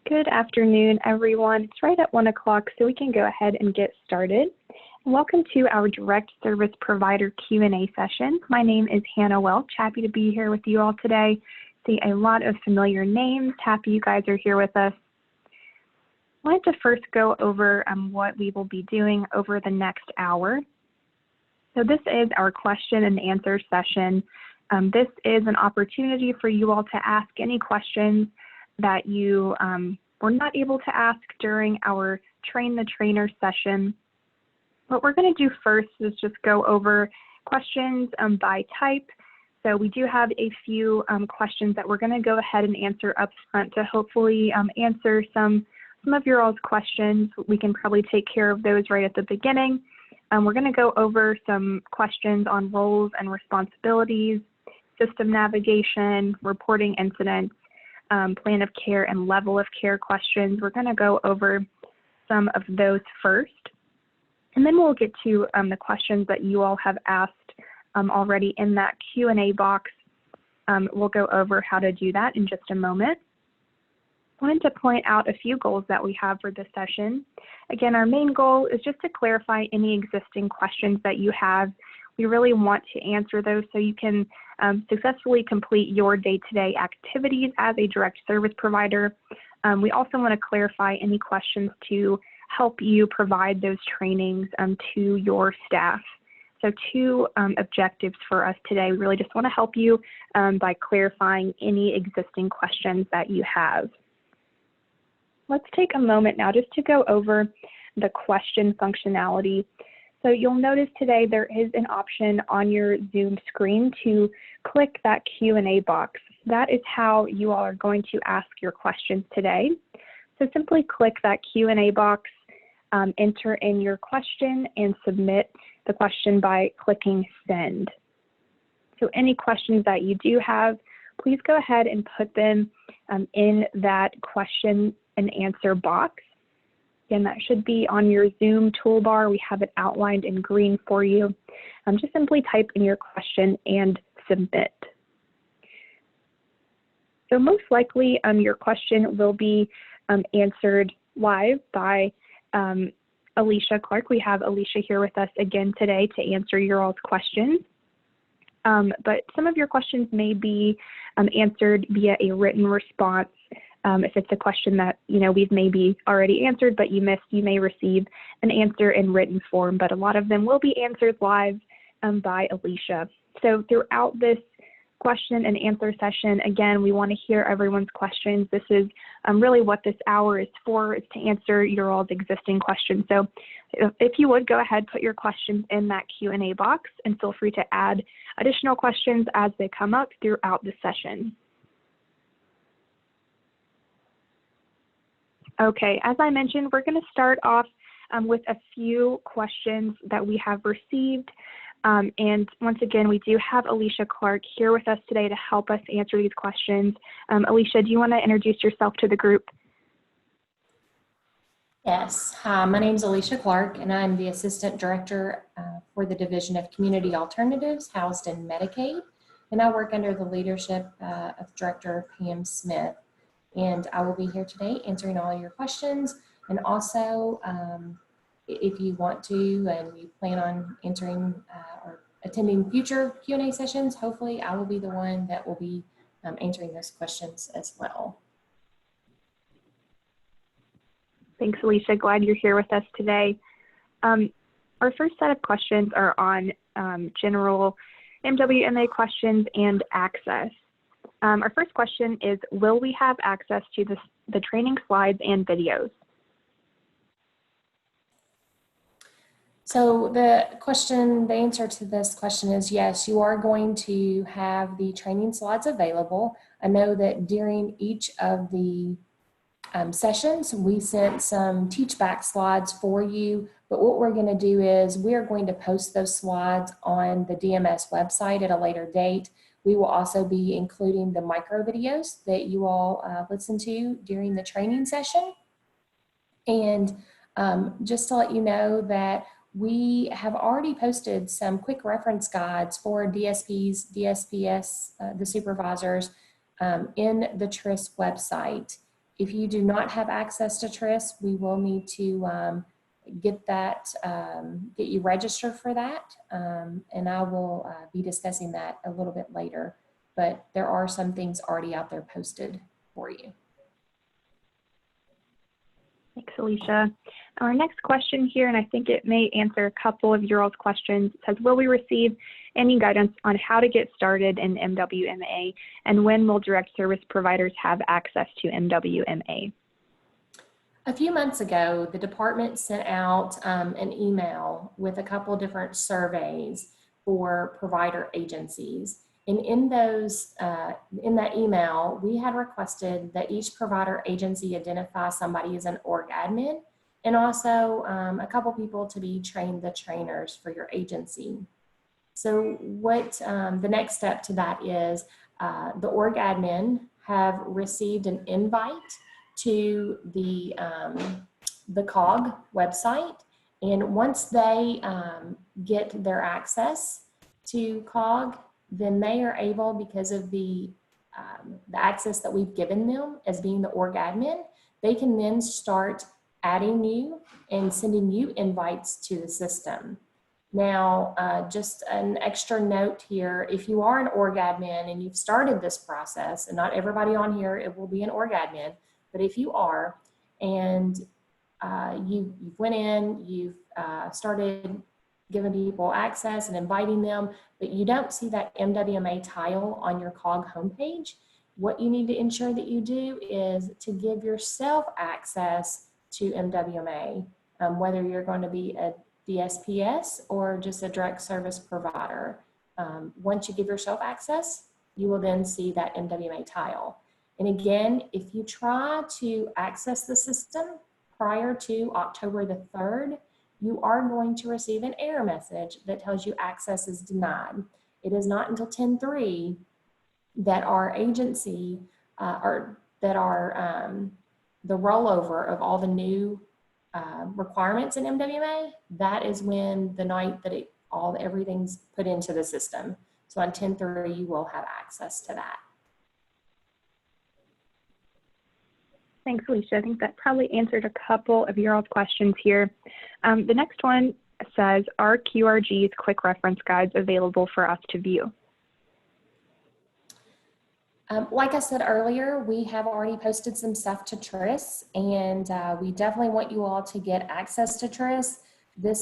Good afternoon, everyone. It's right at 1 o'clock, so we can go ahead and get started. Welcome to our Direct Service Provider Q&A session. My name is Hannah Welch. Happy to be here with you all today. See a lot of familiar names. Happy you guys are here with us. I wanted to first go over what we will be doing over the next hour. So this is our question and answer session. This is an opportunity for you all to ask any questions that you were not able to ask during our Train the Trainer session. What we're going to do first is just go over questions by type. So we do have a few questions that we're going to go ahead and answer up front to hopefully answer some of your all's questions. We can probably take care of those right at the beginning. We're going to go over some questions on roles and responsibilities, system navigation, reporting incidents, plan of care and level of care questions. We're going to go over some of those first, and then we'll get to the questions that you all have asked already in that Q&A box. We'll go over how to do that in just a moment. I wanted to point out a few goals that we have for this session. Again, our main goal is just to clarify any existing questions that you have. We really want to answer those so you can successfully complete your day-to-day activities as a direct service provider. We also want to clarify any questions to help you provide those trainings to your staff. So two objectives for us today. We really just want to help you by clarifying any existing questions that you have. Let's take a moment now just to go over the question functionality. So you'll notice today there is an option on your Zoom screen to click that Q&A box. That is how you all are going to ask your questions today. So simply click that Q&A box, enter in your question, and submit the question by clicking send. So any questions that you do have, please go ahead and put them in that question and answer box. Again, that should be on your Zoom toolbar. We have it outlined in green for you. Just simply type in your question and submit. So most likely your question will be answered live by Alicia Clark. We have Alicia here with us again today to answer your all's questions. But some of your questions may be answered via a written response. If it's a question that we've maybe already answered but you missed, you may receive an answer in written form, but a lot of them will be answered live by Alicia. So throughout this question and answer session, again, we want to hear everyone's questions. This is really what this hour is for, is to answer your all's existing questions. So if you would, go ahead, put your questions in that Q&A box, and feel free to add additional questions as they come up throughout the session. Okay, as I mentioned, we're going to start off with a few questions that we have received. And once again, we do have Alicia Clark here with us today to help us answer these questions. Alicia, do you want to introduce yourself to the group? Yes, hi, my name is Alicia Clark, and I'm the Assistant Director for the Division of Community Alternatives housed in Medicaid. And I work under the leadership of Director Pam Smith. And I will be here today answering all your questions. And also, if you want to and you plan on answering or attending future Q&A sessions, hopefully I will be the one that will be answering those questions as well. Thanks, Alicia. Glad you're here with us today. Our first set of questions are on general MWMA questions and access. Our first question is, will we have access to the training slides and videos? So the answer to this question is yes, you are going to have the training slides available. I know that during each of the sessions, we sent some teach back slides for you, but what we're going to do is we're going to post those slides on the DMS website at a later date. We will also be including the micro videos that you all listen to during the training session. And just to let you know that we have already posted some quick reference guides for DSPs, DSPS, the supervisors in the TRIS website. If you do not have access to TRIS, we will need to get you registered for that. And I will be discussing that a little bit later, but there are some things already out there posted for you. Thanks, Alicia. Our next question here, and I think it may answer a couple of your all's questions, says, will we receive any guidance on how to get started in MWMA, and when will direct service providers have access to MWMA? A few months ago, the department sent out an email with a couple of different surveys for provider agencies. And in that email, we had requested that each provider agency identify somebody as an org admin, and also a couple people to be trained the trainers for your agency. So what the next step to that is the org admin have received an invite to the COG website, and once they get their access to COG, then they are able, because of the access that we've given them as being the org admin, they can then start adding you and sending you invites to the system. Now, just an extra note here, if you are an org admin and you've started this process, and not everybody on here, it will be an org admin, but if you are, and you went in, you've started giving people access and inviting them, but you don't see that MWMA tile on your COG homepage, what you need to ensure that you do is to give yourself access to MWMA, whether you're going to be a DSPS or just a direct service provider. Once you give yourself access, you will then see that MWMA tile. And again, if you try to access the system prior to October the 3rd, you are going to receive an error message that tells you access is denied. It is not until 10/3 that our agency, the rollover of all the new requirements in MWMA, that is when the night that everything's put into the system. So on 10/3, you will have access to that. Thanks, Alicia. I think that probably answered a couple of your all's questions here. The next one says, are QRG's quick reference guides available for us to view? Like I said earlier, we have already posted some stuff to TRIS, and we definitely want you all to get access to TRIS. The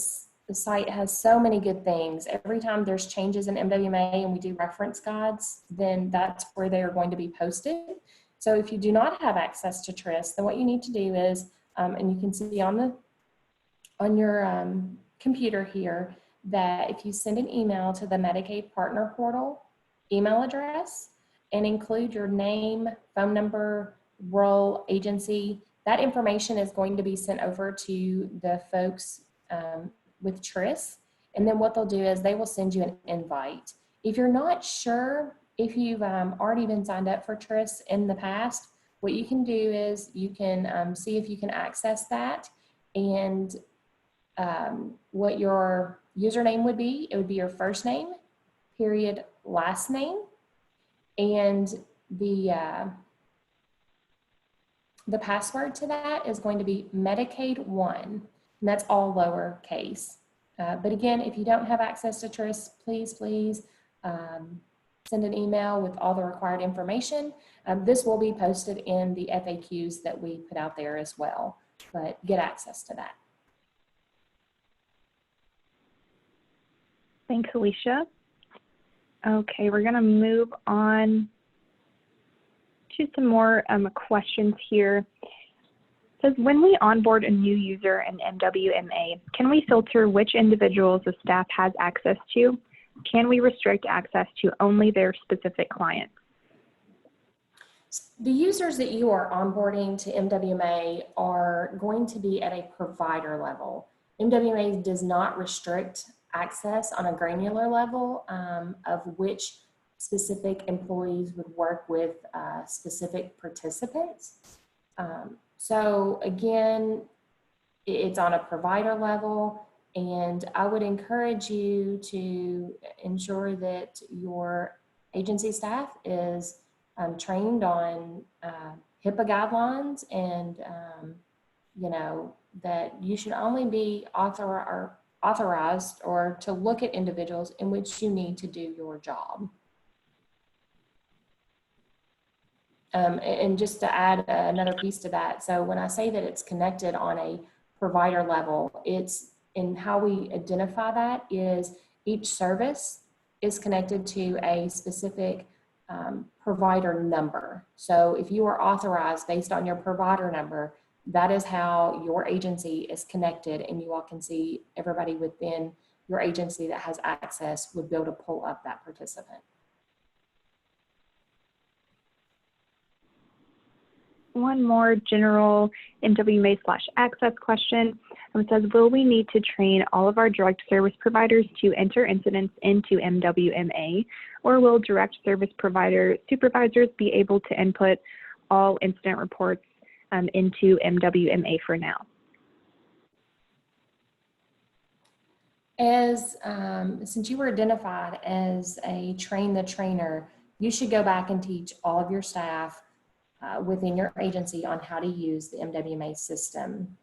site has so many good things. Every time there's changes in MWMA and we do reference guides, then that's where they are going to be posted. So if you do not have access to TRIS, then what you need to do is, and you can see on your computer here, that if you send an email to the Medicaid Partner Portal email address and include your name, phone number, role, agency, that information is going to be sent over to the folks with TRIS. And then what they'll do is they will send you an invite. If you're not sure if you've already been signed up for TRIS in the past, what you can do is you can see if you can access that, and what your username would be. It would be your first name, period, last name, and the password to that is going to be Medicaid1, and that's all lowercase. But again, if you don't have access to TRIS, please send an email with all the required information. This will be posted in the FAQs that we put out there as well, but get access to that. Thanks, Alicia. Okay, we're gonna move on to some more questions here. It says, when we onboard a new user in MWMA, can we filter which individuals the staff has access to? Can we restrict access to only their specific clients? The users that you are onboarding to MWMA are going to be at a provider level. MWMA does not restrict access on a granular level of which specific employees would work with specific participants. So again, it's on a provider level. And I would encourage you to ensure that your agency staff is trained on HIPAA guidelines and, you know, that you should only be authorized or to look at individuals in which you need to do your job. And just to add another piece to that, so when I say that it's connected on a provider level, it's in how we identify that is each service is connected to a specific provider number. So if you are authorized based on your provider number, that is how your agency is connected, and you all can see everybody within your agency that has access would be able to pull up that participant. One more general MWMA/access question. It says, will we need to train all of our direct service providers to enter incidents into MWMA, or will direct service provider supervisors be able to input all incident reports into MWMA for now? As since you were identified as a train the trainer, you should go back and teach all of your staff within your agency on how to use the MWMA system.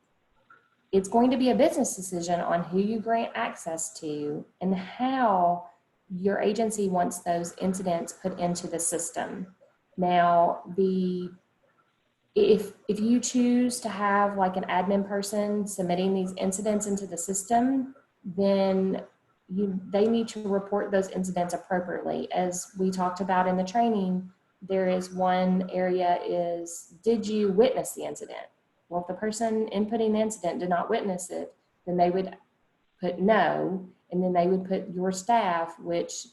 It's going to be a business decision on who you grant access to and how your agency wants those incidents put into the system. Now, if you choose to have like an admin person submitting these incidents into the system, then they need to report those incidents appropriately. As we talked about in the training, there is one area is, did you witness the incident? Well, if the person inputting the incident did not witness it, then they would put no, and then they would put your staff, which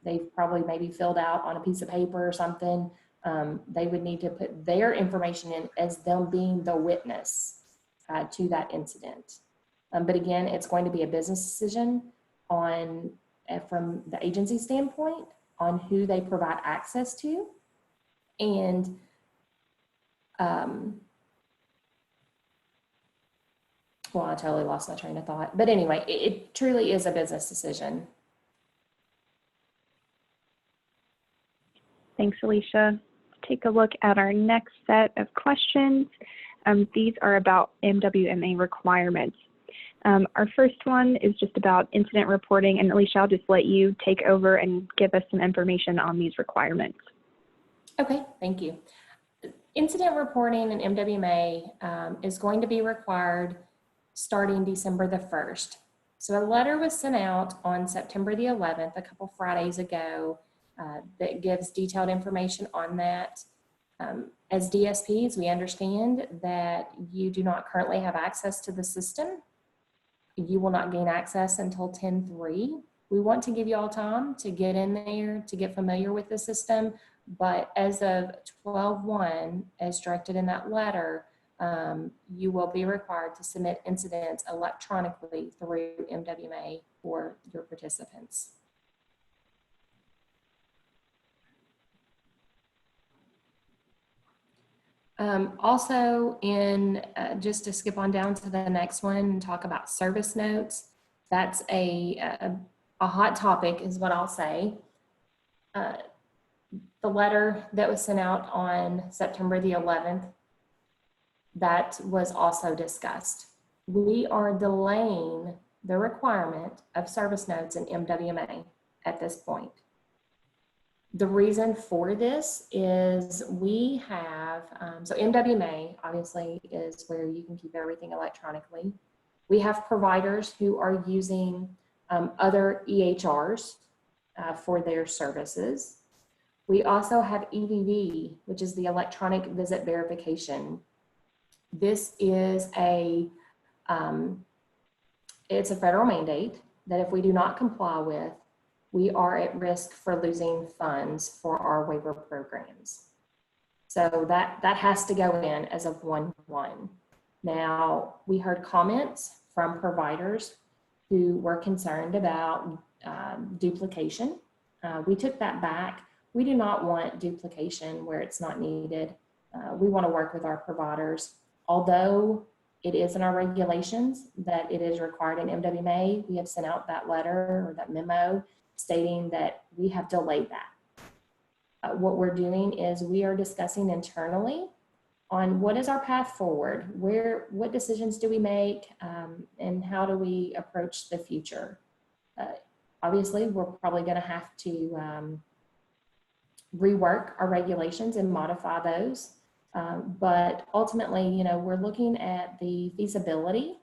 they've probably maybe filled out on a piece of paper or something. They would need to put their information in as them being the witness to that incident. But again, it's going to be a business decision on, from the agency standpoint, on who they provide access to. And well, I totally lost my train of thought. But anyway, it truly is a business decision. Thanks, Alicia. Take a look at our next set of questions. These are about MWMA requirements. Our first one is just about incident reporting, and Alicia, I'll just let you take over and give us some information on these requirements. Okay, thank you. Incident reporting in MWMA is going to be required starting December the 1st. So a letter was sent out on September the 11th, a couple Fridays ago, that gives detailed information on that. As DSPs, we understand that you do not currently have access to the system. You will not gain access until 10/3. We want to give you all time to get in there, to get familiar with the system, but as of 12/1, as directed in that letter, you will be required to submit incidents electronically through MWMA for your participants. Also, just to skip on down to the next one and talk about service notes, that's a hot topic is what I'll say. The letter that was sent out on September the 11th, that was also discussed. We are delaying the requirement of service notes in MWMA at this point. The reason for this is we have, so MWMA obviously is where you can keep everything electronically. We have providers who are using other EHRs for their services. We also have EVV, which is the electronic visit verification. This is it's a federal mandate that if we do not comply with, we are at risk for losing funds for our waiver programs. So that has to go in as of 1/1. Now, we heard comments from providers who were concerned about duplication. We took that back. We do not want duplication where it's not needed. We want to work with our providers. Although it is in our regulations that it is required in MWMA, we have sent out that letter or that memo stating that we have delayed that. what we're doing is we are discussing internally on what is our path forward, what decisions do we make, and how do we approach the future. Obviously, we're probably going to have to rework our regulations and modify those. But ultimately, you know, we're looking at the feasibility.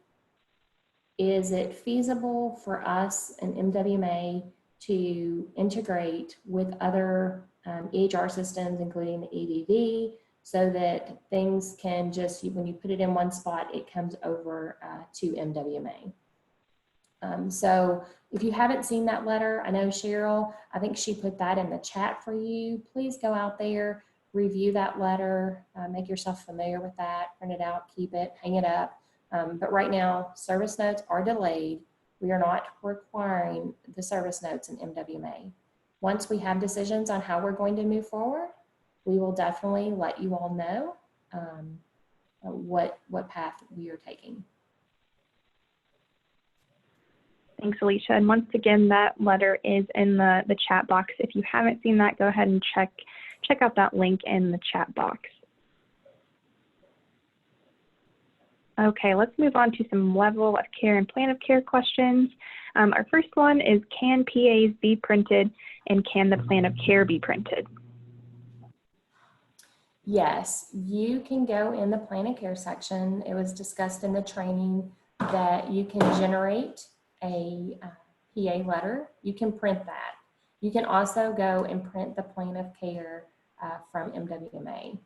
Is it feasible for us and MWMA to integrate with other EHR systems, including the EVV, so that things can just, when you put it in one spot, it comes over to MWMA. So if you haven't seen that letter, I know Cheryl, I think she put that in the chat for you. Please go out there, review that letter, make yourself familiar with that, print it out, keep it, hang it up. But right now, service notes are delayed. We are not requiring the service notes in MWMA. Once we have decisions on how we're going to move forward, we will definitely let you all know what path we are taking. Thanks, Alicia. And once again, that letter is in the chat box. If you haven't seen that, go ahead and check out that link in the chat box. Okay, let's move on to some level of care and plan of care questions. Our first one is, can PAs be printed and can the plan of care be printed? Yes, you can go in the plan of care section. It was discussed in the training that you can generate a PA letter. You can print that. You can also go and print the plan of care from MWMA.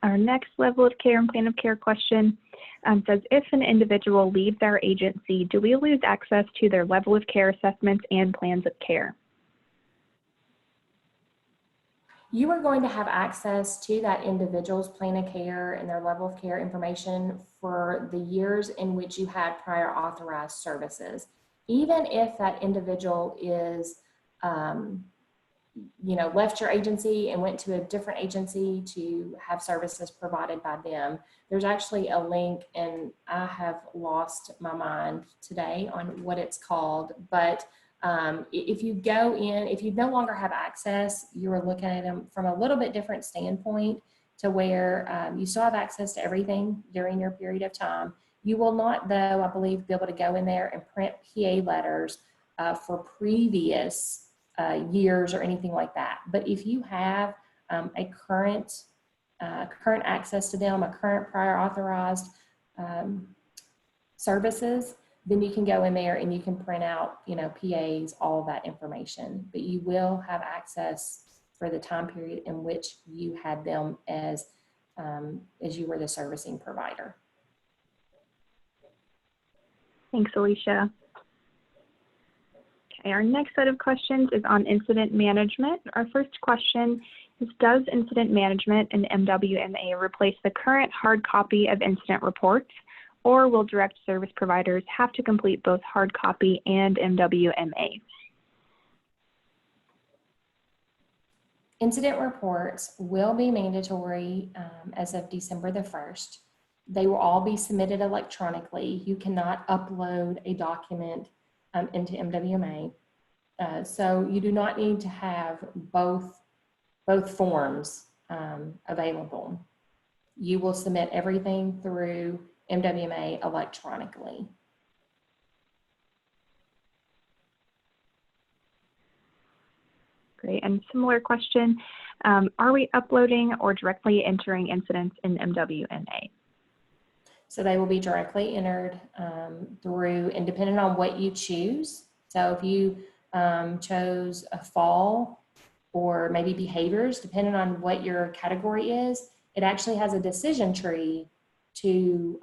Our next level of care and plan of care question says, if an individual leaves our agency, do we lose access to their level of care assessments and plans of care? You are going to have access to that individual's plan of care and their level of care information for the years in which you had prior authorized services. Even if that individual is, you know, left your agency and went to a different agency to have services provided by them, there's actually a link, and I have lost my mind today on what it's called, but if you go in, if you no longer have access, you're looking at them from a little bit different standpoint to where you still have access to everything during your period of time. You will not, though, I believe, be able to go in there and print PA letters for previous years or anything like that. But if you have a current access to them, a current prior authorized services, then you can go in there and you can print out, you know, PAs, all of that information. But you will have access for the time period in which you had them as you were the servicing provider. Thanks, Alicia. Okay, our next set of questions is on incident management. Our first question is, does incident management in MWMA replace the current hard copy of incident reports, or will direct service providers have to complete both hard copy and MWMA? Incident reports will be mandatory as of December the 1st. They will all be submitted electronically. You cannot upload a document into MWMA. So you do not need to have both forms available. You will submit everything through MWMA electronically. Great, and similar question, are we uploading or directly entering incidents in MWMA? So they will be directly entered through, and depending on what you choose. So if you chose a fall or maybe behaviors, depending on what your category is, it actually has a decision tree to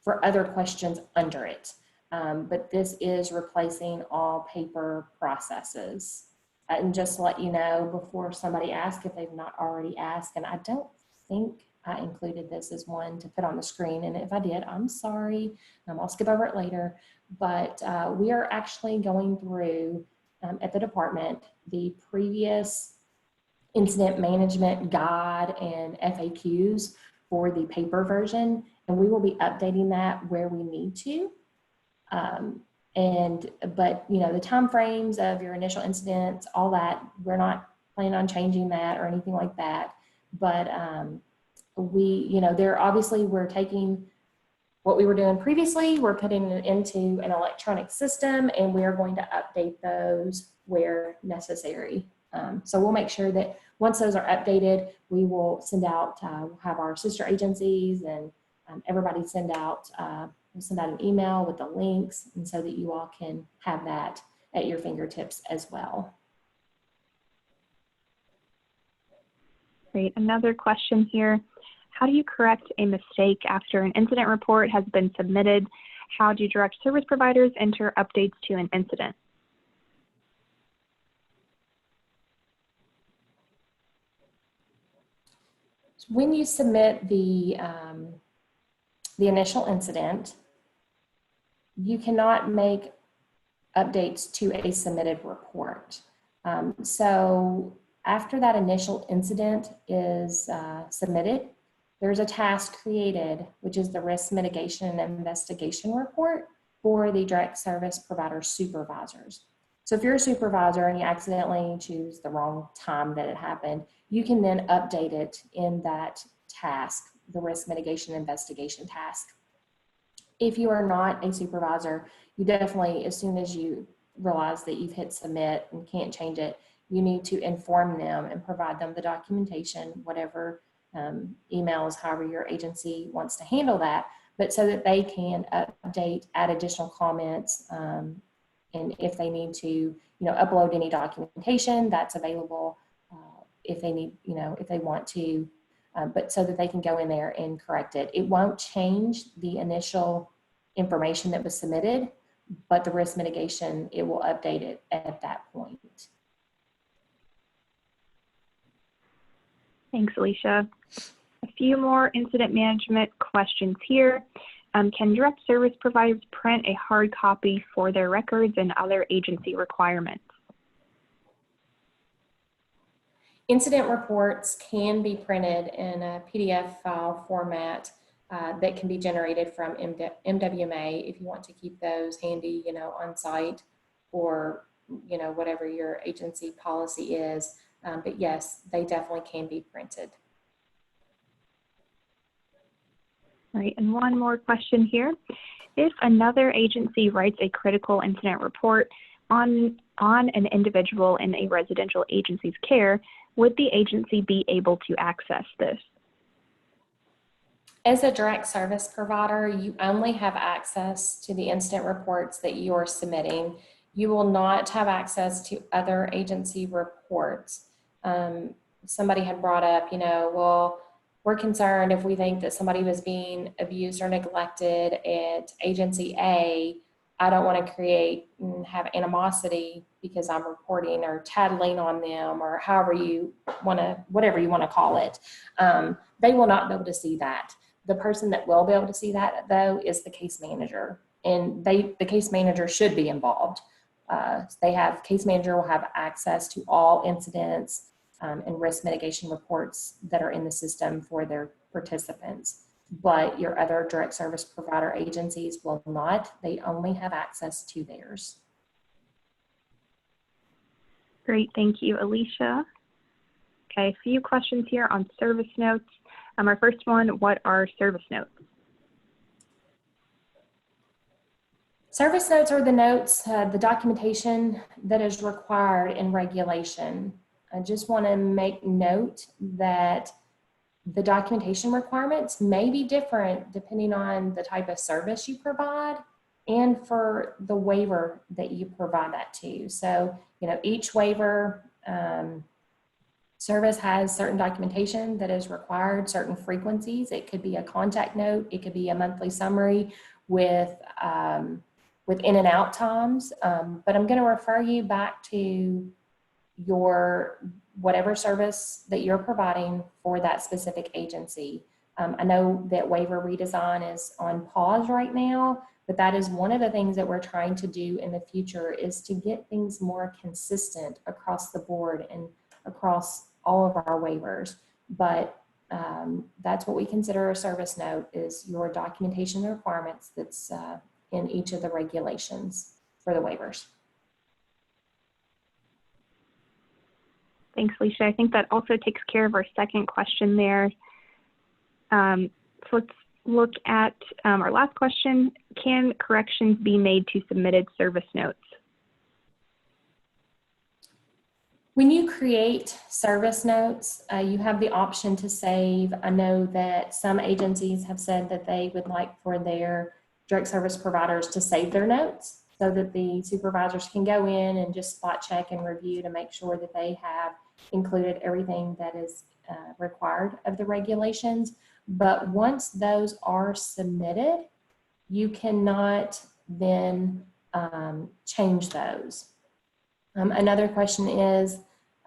for other questions under it. But this is replacing all paper processes. And just to let you know, before somebody asks, if they've not already asked, and I don't think I included this as one to put on the screen, and if I did, I'm sorry. I'll skip over it later. But we are actually going through at the department the previous incident management guide and FAQs for the paper version, and we will be updating that where we need to. But the time frames of your initial incidents, all that, we're not planning on changing that or anything like that. But there obviously we're taking what we were doing previously, we're putting it into an electronic system, and we're going to update those where necessary. So we'll make sure that once those are updated, we will send out, have our sister agencies and everybody send out, we'll send out an email with the links, and so that you all can have that at your fingertips as well. Great. Another question here. How do you correct a mistake after an incident report has been submitted? How do direct service providers enter updates to an incident? When you submit the initial incident, you cannot make updates to a submitted report. So after that initial incident is submitted, there's a task created, which is the risk mitigation and investigation report for the direct service provider supervisors. So if you're a supervisor and you accidentally choose the wrong time that it happened, you can then update it in that task, the risk mitigation investigation task. If you are not a supervisor, you definitely, as soon as you realize that you've hit submit and can't change it, you need to inform them and provide them the documentation, whatever emails, however your agency wants to handle that, but so that they can update, add additional comments, and if they need to, upload any documentation, that's available if they need, if they want to, but so that they can go in there and correct it. It won't change the initial information that was submitted, but the risk mitigation, it will update it at that point. Thanks, Alicia. A few more incident management questions here. Can direct service providers print a hard copy for their records and other agency requirements? Incident reports can be printed in a PDF file format that can be generated from MWMA if you want to keep those handy, on site, or, whatever your agency policy is. But yes, they definitely can be printed. All right, and one more question here. If another agency writes a critical incident report on an individual in a residential agency's care, would the agency be able to access this? As a direct service provider, you only have access to the incident reports that you are submitting. You will not have access to other agency reports. Somebody had brought up, well, we're concerned if we think that somebody was being abused or neglected at agency A, I don't want to create and have animosity because I'm reporting or tattling on them, or however you want to, whatever you want to call it. They will not be able to see that. The person that will be able to see that, though, is the case manager, and the case manager should be involved. Case manager will have access to all incidents and risk mitigation reports that are in the system for their participants. But your other direct service provider agencies will not. They only have access to theirs. Great, thank you, Alicia. Okay, a few questions here on service notes. Our first one, what are service notes? Service notes are the notes, the documentation that is required in regulation. I just want to make note that the documentation requirements may be different depending on the type of service you provide and for the waiver that you provide that to. So, each waiver service has certain documentation that is required, certain frequencies. It could be a contact note, it could be a monthly summary with in and out times, but I'm going to refer you back to your whatever service that you're providing for that specific agency. I know that waiver redesign is on pause right now, but that is one of the things that we're trying to do in the future, is to get things more consistent across the board and across all of our waivers. But that's what we consider a service note, is your documentation requirements that's in each of the regulations. for the waivers. Thanks, Alicia. I think that also takes care of our second question there. So let's look at our last question. Can corrections be made to submitted service notes? When you create service notes, you have the option to save. I know that some agencies have said that they would like for their direct service providers to save their notes so that the supervisors can go in and just spot check and review to make sure that they have included everything that is required of the regulations. But once those are submitted, you cannot then change those. Another question is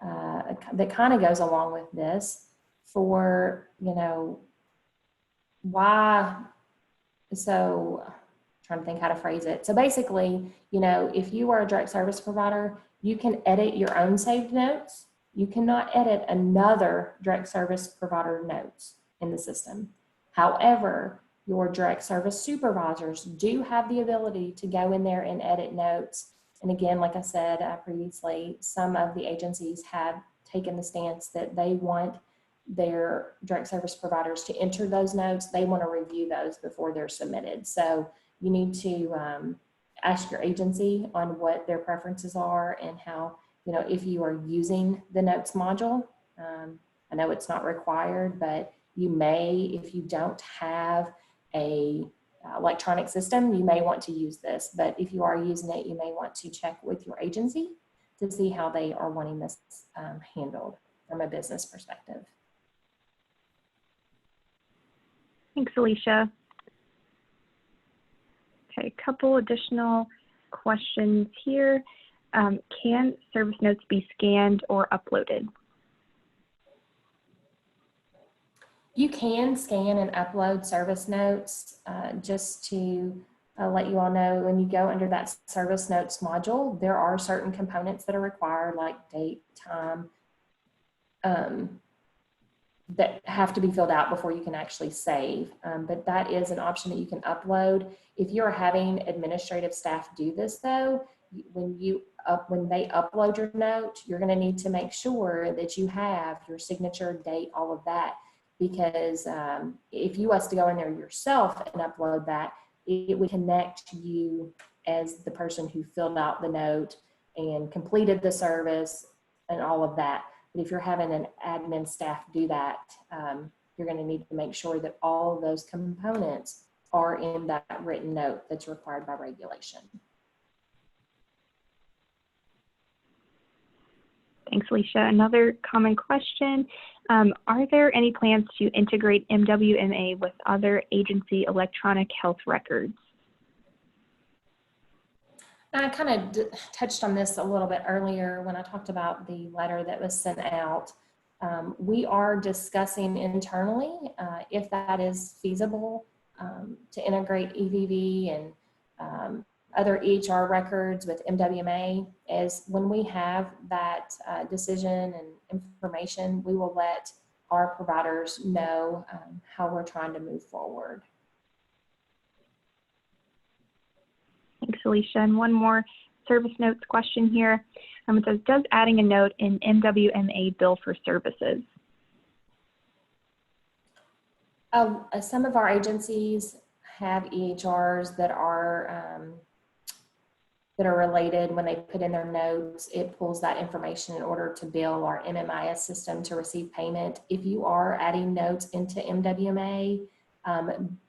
that kind of goes along with this for, why, so I'm trying to think how to phrase it. So basically, if you are a direct service provider, you can edit your own saved notes. You cannot edit another direct service provider notes in the system. However, your direct service supervisors do have the ability to go in there and edit notes. And again, like I said previously, some of the agencies have taken the stance that they want their direct service providers to enter those notes. They want to review those before they're submitted. So you need to ask your agency on what their preferences are and how, if you are using the notes module. I know it's not required, but you may, if you don't have a electronic system, you may want to use this, but if you are using it, you may want to check with your agency to see how they are wanting this handled from a business perspective. Thanks, Alicia. Okay, a couple additional questions here. Can service notes be scanned or uploaded? You can scan and upload service notes. Just to let you all know, when you go under that service notes module, there are certain components that are required, like date, time, that have to be filled out before you can actually save. But that is an option that you can upload. If you're having administrative staff do this though, when they upload your note, you're going to need to make sure that you have your signature, date, all of that. Because if you was to go in there yourself and upload that, it would connect you as the person who filled out the note and completed the service and all of that. But if you're having an admin staff do that, you're going to need to make sure that all of those components are in that written note that's required by regulation. Thanks, Alicia. Another common question, are there any plans to integrate MWMA with other agency electronic health records? I kind of touched on this a little bit earlier when I talked about the letter that was sent out. We are discussing internally if that is feasible to integrate EVV and other EHR records with MWMA. As when we have that decision and information, we will let our providers know how we're trying to move forward. Thanks, Alicia. And one more service notes question here. It says, does adding a note in MWMA bill for services? Some of our agencies have EHRs that are related. When they put in their notes, it pulls that information in order to bill our MMIS system to receive payment. If you are adding notes into MWMA,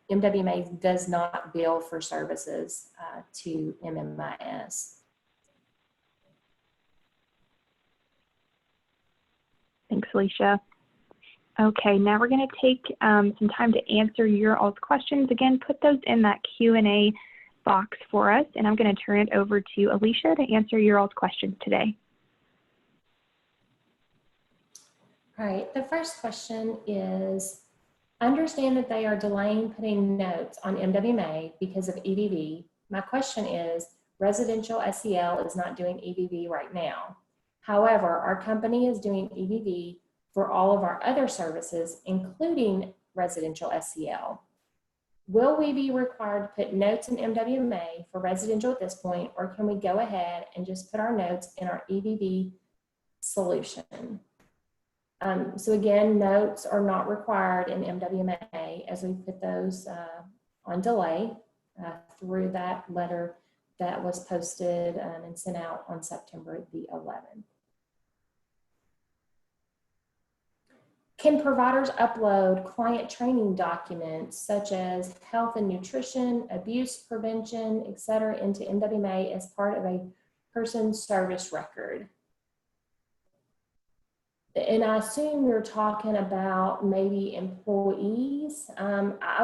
MWMA does not bill for services to MMIS. Thanks, Alicia. Okay, now we're going to take some time to answer your all's questions. Again, put those in that Q&A box for us, and I'm going to turn it over to Alicia to answer your all's questions today. All right, the first question is, understand that they are delaying putting notes on MWMA because of EVV. My question is, residential SEL is not doing EVV right now. However, our company is doing EVV for all of our other services, including residential SEL. will we be required to put notes in MWMA for residential at this point, or can we go ahead and just put our notes in our EVV solution? So again, notes are not required in MWMA as we put those on delay through that letter that was posted and sent out on September the 11th. Can providers upload client training documents such as health and nutrition, abuse prevention, etc. into MWMA as part of a person's service record? And I assume you're talking about maybe employees. I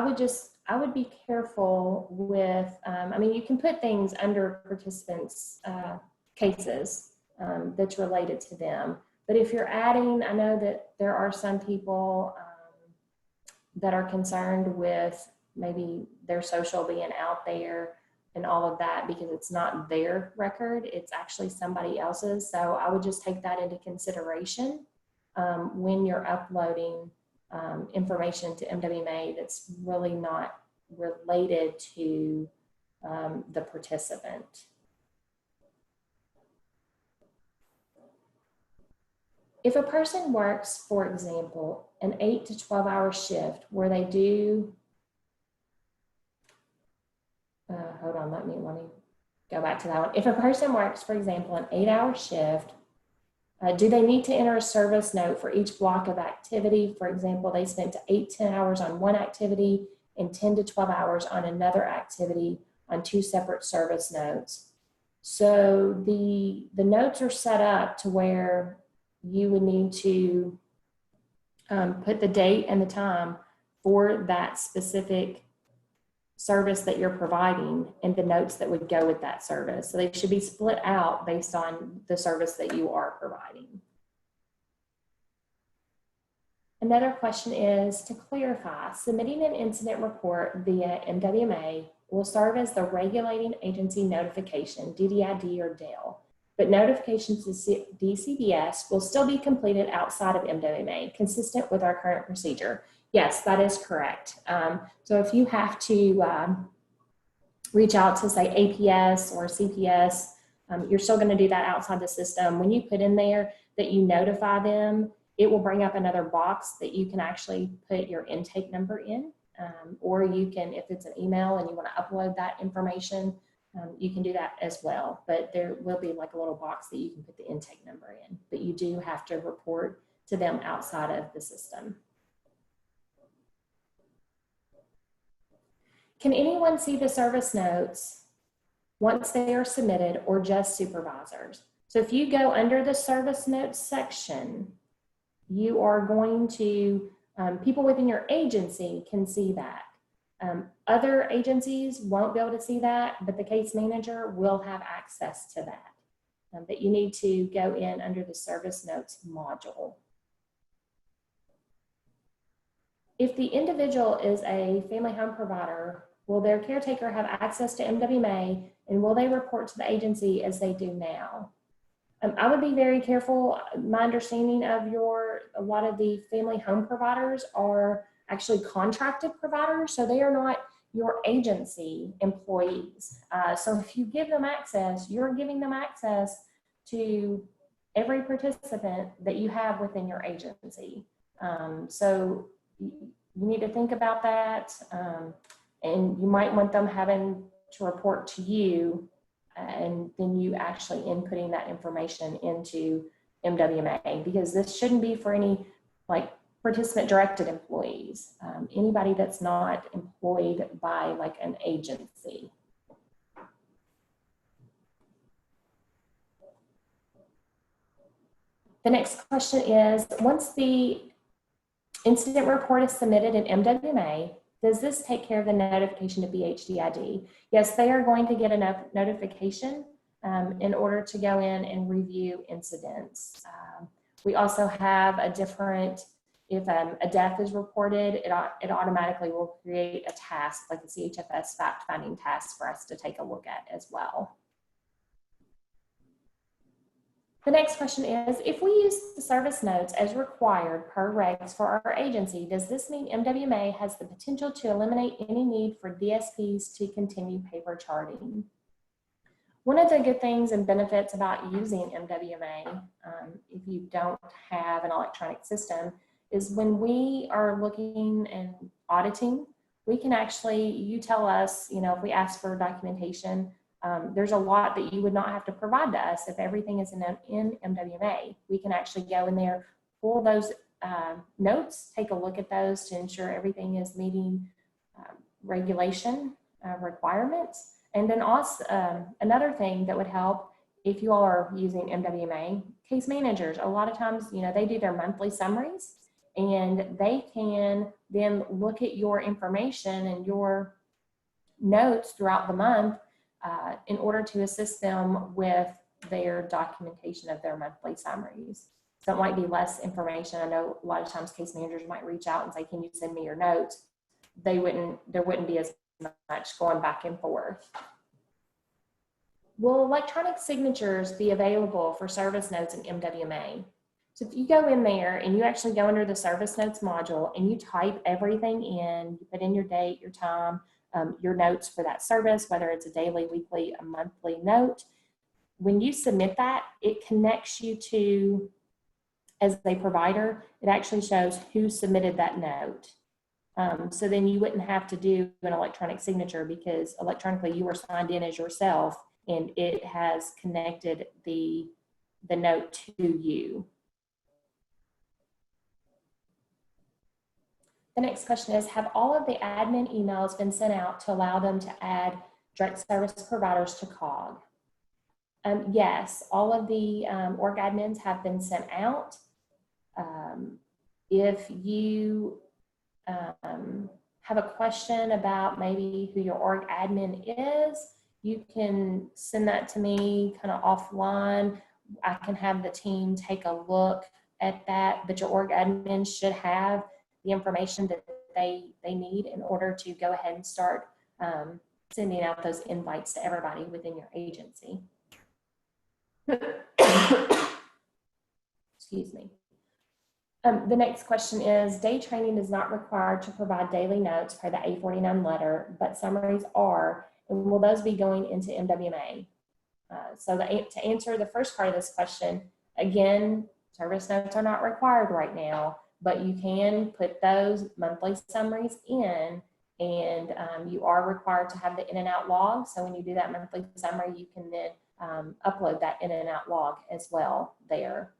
would be careful with, I mean, you can put things under participants' cases that's related to them. But if you're adding, I know that there are some people that are concerned with maybe their social being out there and all of that because it's not their record, it's actually somebody else's. So I would just take that into consideration when you're uploading information to MWMA that's really not related to the participant. If a person works, for example, an 8 to 12 hour shift where they do, hold on, let me go back to that one. If a person works, for example, an 8-hour shift, do they need to enter a service note for each block of activity? For example, they spent 8 to 10 hours on one activity and 10 to 12 hours on another activity on 2 separate service notes. So the notes are set up to where you would need to put the date and the time for that specific service that you're providing and the notes that would go with that service. So they should be split out based on the service that you are providing. Another question is, to clarify, submitting an incident report via MWMA will serve as the regulating agency notification, DDID or DAIL, but notifications to DCBS will still be completed outside of MWMA, consistent with our current procedure. Yes, that is correct. So if you have to reach out to, say, APS or CPS, you're still going to do that outside the system. When you put in there that you notify them, it will bring up another box that you can actually put your intake number in, or you can, if it's an email and you want to upload that information, you can do that as well. But there will be like a little box that you can put the intake number in, but you do have to report to them outside of the system. Can anyone see the service notes once they are submitted, or just supervisors? So if you go under the service notes section, you are going to, people within your agency can see that. Other agencies won't be able to see that, but the case manager will have access to that. But you need to go in under the service notes module. If the individual is a family home provider, will their caretaker have access to MWMA, and will they report to the agency as they do now? I would be very careful. My understanding of a lot of the family home providers are actually contracted providers, so they are not your agency employees. So if you give them access, you're giving them access to every participant that you have within your agency. So you need to think about that, and you might want them having to report to you, and then you actually inputting that information into MWMA, because this shouldn't be for any like participant directed employees, anybody that's not employed by like an agency. The next question is, once the incident report is submitted in MWMA, does this take care of the notification to BHDID? Yes, they are going to get a notification in order to go in and review incidents. We also have a different, if a death is reported, it automatically will create a task, like the CHFS fact-finding task for us to take a look at as well. The next question is, if we use the service notes as required per regs for our agency, does this mean MWMA has the potential to eliminate any need for DSPs to continue paper charting? One of the good things and benefits about using MWMA, if you don't have an electronic system, is when we are looking and auditing, we can actually, you tell us, if we ask for documentation, there's a lot that you would not have to provide to us if everything is in MWMA. We can actually go in there, pull those notes, take a look at those to ensure everything is meeting regulation requirements. And then also another thing that would help if you all are using MWMA, case managers, a lot of times, they do their monthly summaries and they can then look at your information and your notes throughout the month in order to assist them with their documentation of their monthly summaries. So it might be less information. I know a lot of times case managers might reach out and say, can you send me your notes? There wouldn't be as much going back and forth. Will electronic signatures be available for service notes in MWMA? So if you go in there and you actually go under the service notes module and you type everything in, you put in your date, your time, your notes for that service, whether it's a daily, weekly, a monthly note. When you submit that, it connects you to, as a provider, it actually shows who submitted that note. So then you wouldn't have to do an electronic signature because electronically you were signed in as yourself and it has connected the note to you. The next question is, have all of the admin emails been sent out to allow them to add direct service providers to COG? Yes, all of the org admins have been sent out. If you have a question about maybe who your org admin is, you can send that to me kind of offline. I can have the team take a look at that, but your org admin should have the information that they need in order to go ahead and start sending out those invites to everybody within your agency. Excuse me. The next question is, day training is not required to provide daily notes per the A49 letter, but summaries are, and will those be going into MWMA? To answer the first part of this question, again, service notes are not required right now, but you can put those monthly summaries in, and you are required to have the in and out log. So when you do that monthly summary, you can then upload that in and out log as well there.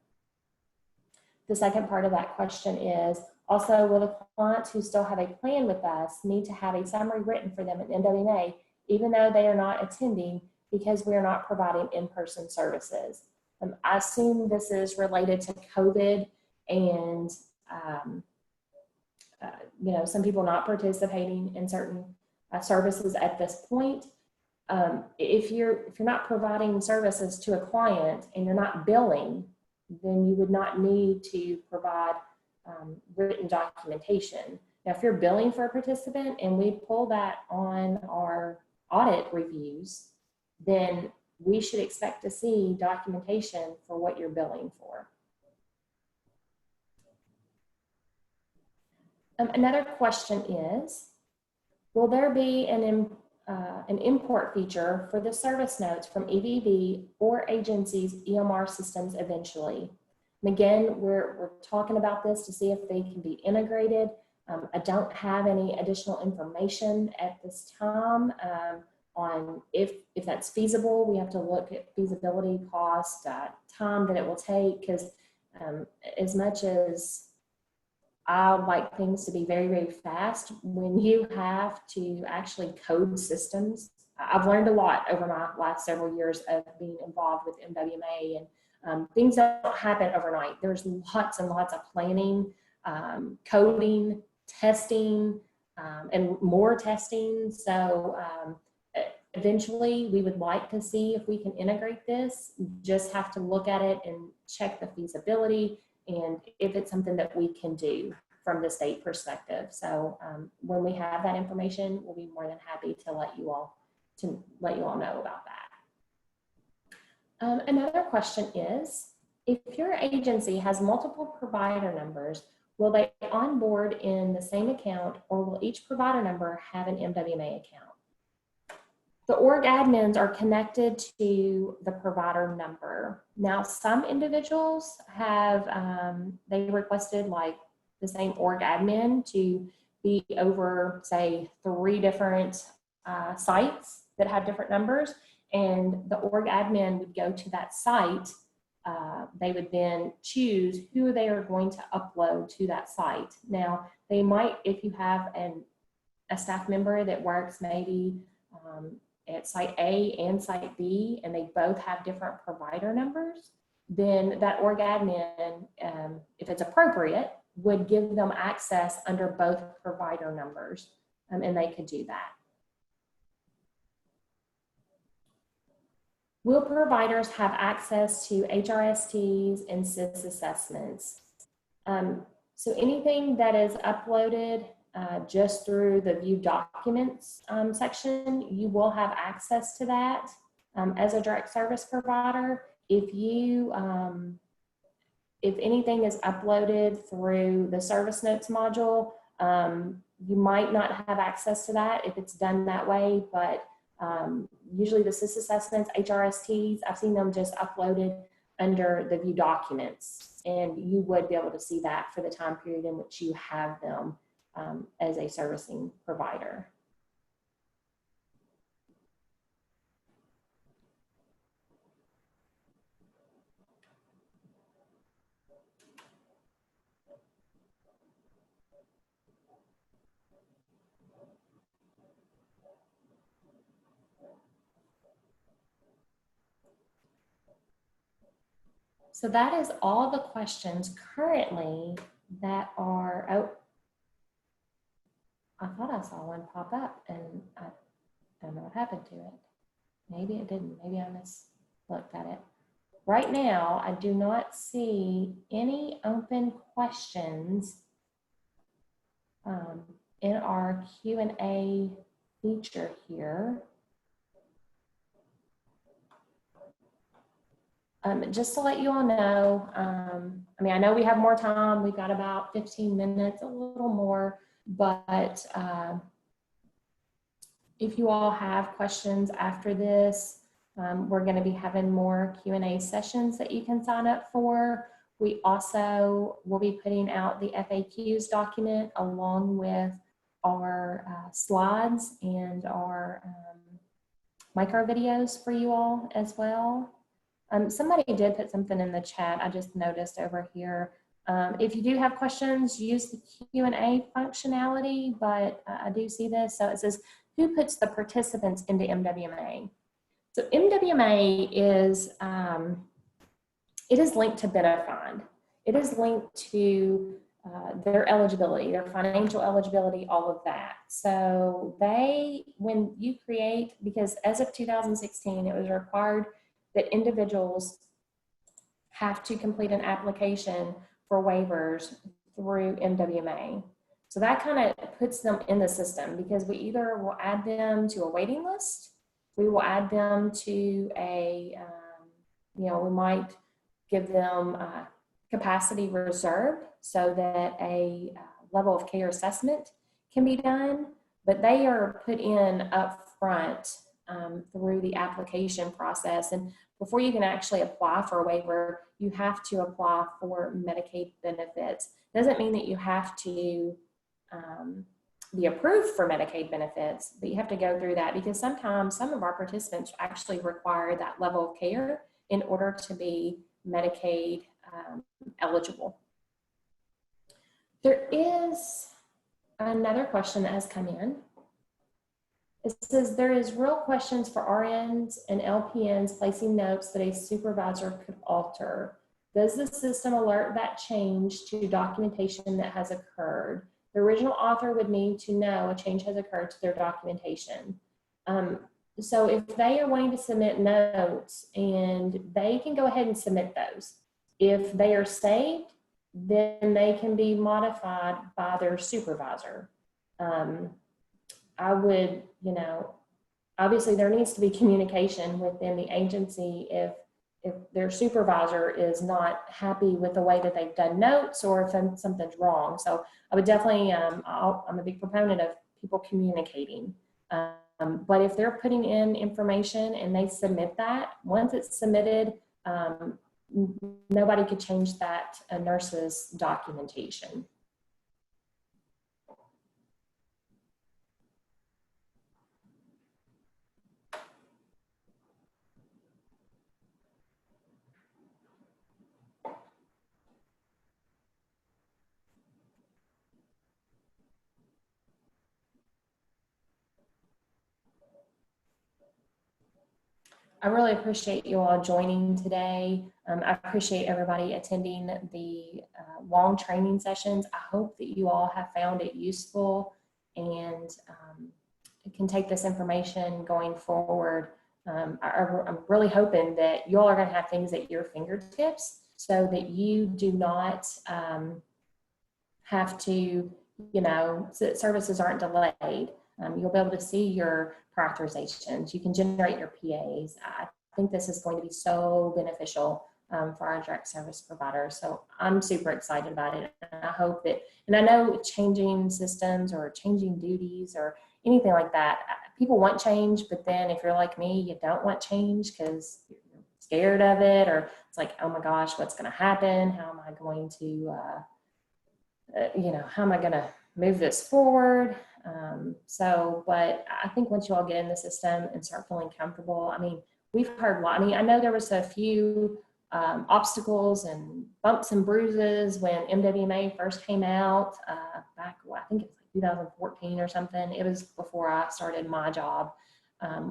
The second part of that question is, also, will the clients who still have a plan with us need to have a summary written for them at MWMA, even though they are not attending because we are not providing in-person services? I assume this is related to COVID and some people not participating in certain services at this point. If you're not providing services to a client and you're not billing, then you would not need to provide written documentation. Now, if you're billing for a participant and we pull that on our audit reviews, then we should expect to see documentation for what you're billing for. Another question is, will there be an import feature for the service notes from EVV or agencies' EMR systems eventually? And again, we're talking about this to see if they can be integrated. I don't have any additional information at this time on if that's feasible. We have to look at feasibility, cost, time that it will take, because as much as I like things to be very, very fast, when you have to actually code systems, I've learned a lot over my last several years of being involved with MWMA, and things don't happen overnight. There's lots and lots of planning, coding, testing, and more testing. So eventually we would like to see if we can integrate this. Just have to look at it and check the feasibility and if it's something that we can do from the state perspective. So when we have that information, we'll be more than happy to let you all know about that. Another question is, If your agency has multiple provider numbers, will they onboard in the same account, or will each provider number have an MWMA account? The org admins are connected to the provider number. Now, some individuals have, they requested like the same org admin to be over, say, 3 different sites that have different numbers, and the org admin would go to that site. They would then choose who they are going to upload to that site. Now, they might, if you have a staff member that works maybe at site A and site B, and they both have different provider numbers, then that org admin, if it's appropriate, would give them access under both provider numbers, and they could do that. Will providers have access to HRSTs and SIS assessments? So anything that is uploaded just through the View Documents section, you will have access to that as a direct service provider. If you, if anything is uploaded through the Service Notes module, you might not have access to that if it's done that way, but usually the SIS assessments, HRSTs, I've seen them just uploaded under the View Documents, and you would be able to see that for the time period in which you have them as a servicing provider. So that is all the questions currently that are, oh, I thought I saw one pop up and I don't know what happened to it. Maybe it didn't, maybe I mislooked at it. Right now, I do not see any open questions in our Q&A feature here. Just to let you all know, I mean, I know we have more time. We've got about 15 minutes, a little more, but if you all have questions after this, we're going to be having more Q&A sessions that you can sign up for. We also will be putting out the FAQs document along with our slides and our micro videos for you all as well. Somebody did put something in the chat, I just noticed over here. If you do have questions, use the Q&A functionality, but I do see this. So it says, who puts the participants into MWMA? So MWMA is, it is linked to Benefund. It is linked to their eligibility, their financial eligibility, all of that. So they, when you create, because as of 2016, it was required that individuals have to complete an application for waivers through MWMA. So that kind of puts them in the system, because we either will add them to a waiting list, we will add them to a, you know, we might give them capacity reserve so that a level of care assessment can be done, but they are put in up front through the application process. And before you can actually apply for a waiver, you have to apply for Medicaid benefits. Doesn't mean that you have to be approved for Medicaid benefits, but you have to go through that, because sometimes some of our participants actually require that level of care in order to be Medicaid eligible. There is another question that has come in. It says, there is real questions for RNs and LPNs placing notes that a supervisor could alter. Does the system alert that change to documentation that has occurred? The original author would need to know a change has occurred to their documentation. So if they are wanting to submit notes, and they can go ahead and submit those. If they are saved, then they can be modified by their supervisor. I would, you know, obviously there needs to be communication within the agency if if their supervisor is not happy with the way that they've done notes or if something's wrong. So I would definitely, I'm a big proponent of people communicating. But if they're putting in information and they submit that, once it's submitted, nobody could change that nurse's documentation. I really appreciate you all joining today. I appreciate everybody attending the long training sessions. I hope that you all have found it useful and can take this information going forward. I'm really hoping that you all are going to have things at your fingertips so that you do not have to, services aren't delayed. You'll be able to see your prioritizations. You can generate your PAs. I think this is going to be so beneficial for our direct service providers. So I'm super excited about it. And I hope that, and I know changing systems or changing duties or anything like that, people want change, but then if you're like me, you don't want change because you're scared of it, or it's like, oh my gosh, what's going to happen? How am I going to, how am I going to move this forward? But I think once you all get in the system and start feeling comfortable, I mean, we've heard a lot. I mean, I know there was a few obstacles and bumps and bruises when MWMA first came out back, I think it was like 2014 or something. It was before I started my job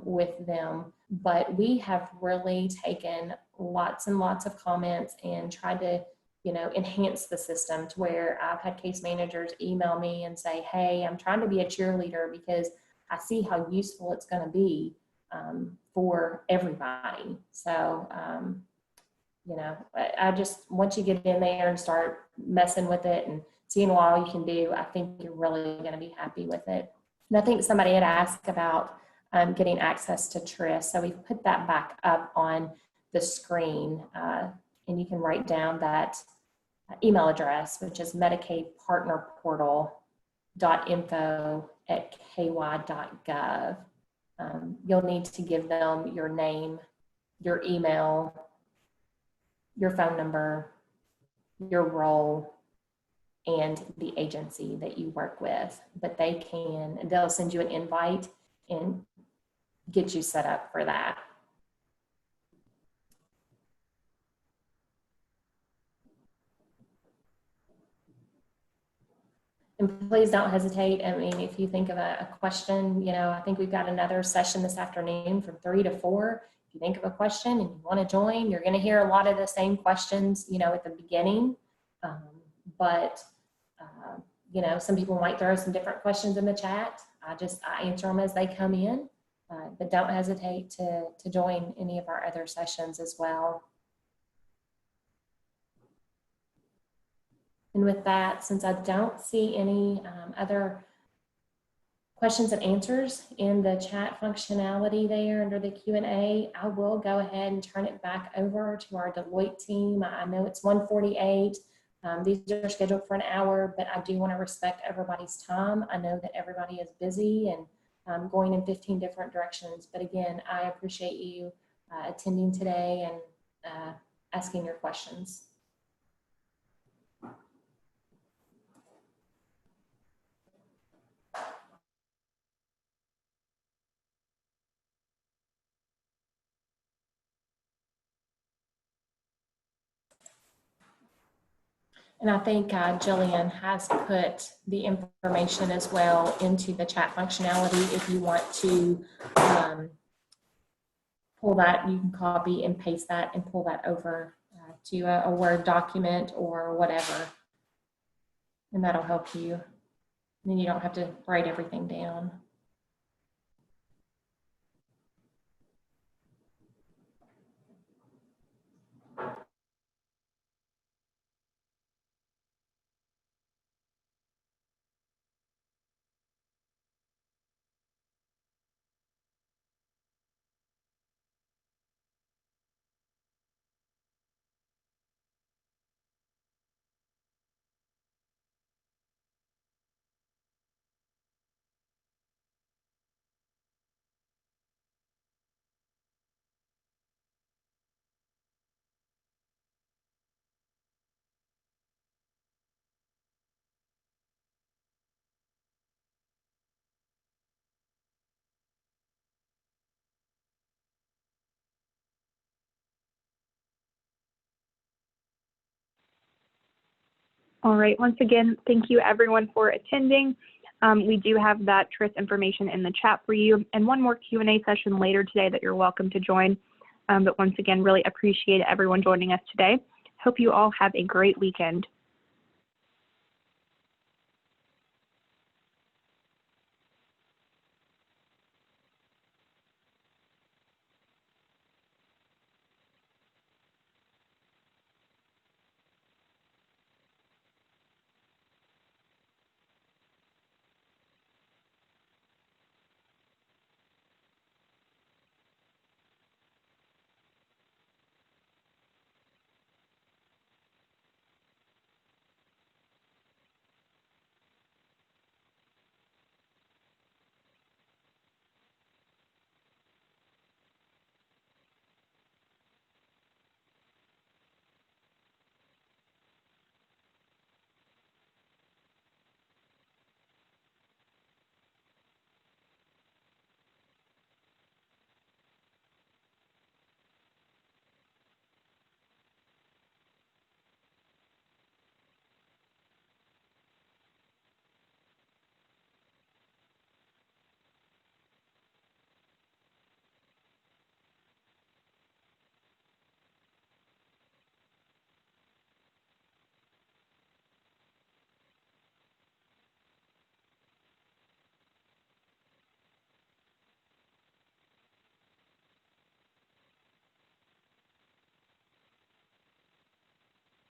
with them. But we have really taken lots and lots of comments and tried to enhance the system to where I've had case managers email me and say, hey, I'm trying to be a cheerleader because I see how useful it's going to be for everybody. So, I just, once you get in there and start messing with it and seeing what all you can do, I think you're really going to be happy with it. And I think somebody had asked about getting access to TRIS. So we've put that back up on the screen and you can write down that email address, which is medicaidpartnerportal.info@ky.gov. You'll need to give them your name, your email, your phone number, your role, and the agency that you work with. But they'll send you an invite and get you set up for that. And please don't hesitate. I mean, if you think of a question, I think we've got another session this afternoon from 3 to 4. If you think of a question and you want to join, you're going to hear a lot of the same questions, at the beginning. Some people might throw some different questions in the chat. I answer them as they come in, but don't hesitate to join any of our other sessions as well. And with that, since I don't see any other questions and answers in the chat functionality there under the Q&A, I will go ahead and turn it back over to our Deloitte team. I know it's 1:48. These are scheduled for an hour, but I do want to respect everybody's time. I know that everybody is busy and going in 15 different directions. But again, I appreciate you attending today and asking your questions. And I think Jillian has put the information as well into the chat functionality. If you want to pull that, you can copy and paste that and pull that over to a Word document or whatever. And that'll help you. And then you don't have to write everything down. All right, once again, thank you everyone for attending. We do have that TRIS information in the chat for you, and one more Q&A session later today that you're welcome to join. But once again, really appreciate everyone joining us today. Hope you all have a great weekend.